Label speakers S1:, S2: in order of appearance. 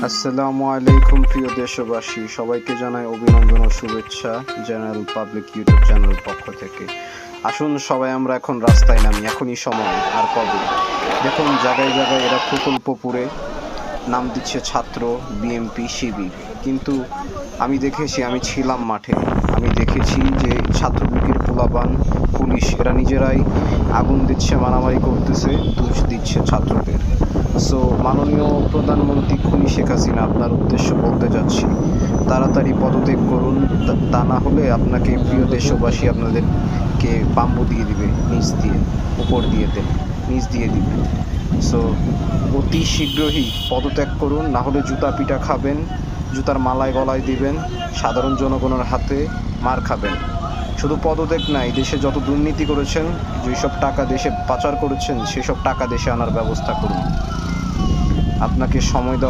S1: আসসালামু আলাইকুম প্রিয় দেশবাসী, সবাইকে জানাই অভিনন্দন ও শুভেচ্ছা জেনারেল পাবলিক ইউটিউব চ্যানেলের পক্ষ থেকে। আসুন সবাই আমরা এখন রাস্তায় নামি, এখনই সময়, আর কবে। দেখুন জায়গায় জায়গায় এরা প্রকল্প পুরে নাম দিচ্ছে ছাত্র, বিএমপি, শিবির। কিন্তু আমি দেখেছি, আমি ছিলাম মাঠে, আমি দেখেছি যে ছাত্রলীগের পোলাপান, পুলিশ এরা নিজেরাই আগুন দিচ্ছে, মারামারি করতেছে, দোষ দিচ্ছে ছাত্রদের। সো মাননীয় প্রধানমন্ত্রী খুনি শেখ হাসিনা, আপনার উদ্দেশ্য বলতে যাচ্ছি, তাড়াতাড়ি পদত্যাগ করুন। তা না হলে আপনাকে প্রিয় দেশবাসী আপনাদেরকে বাম্বু দিয়ে দিবে, নিচ দিয়ে, উপর দিয়ে দেন, নিচ দিয়ে দিবে। সো অতি শীঘ্রই পদত্যাগ করুন, না হলে জুতা পিটা খাবেন, জুতার মালায় গলায় দিবেন, সাধারণ জনগণের হাতে মার খাবেন। শুধু পদত্যাগ নাই, দেশে যত দুর্নীতি করেছেন, যেসব টাকা দেশে পাচার করেছেন, সেসব টাকা দেশে আনার ব্যবস্থা করুন। আপনাকে সময় দেওয়া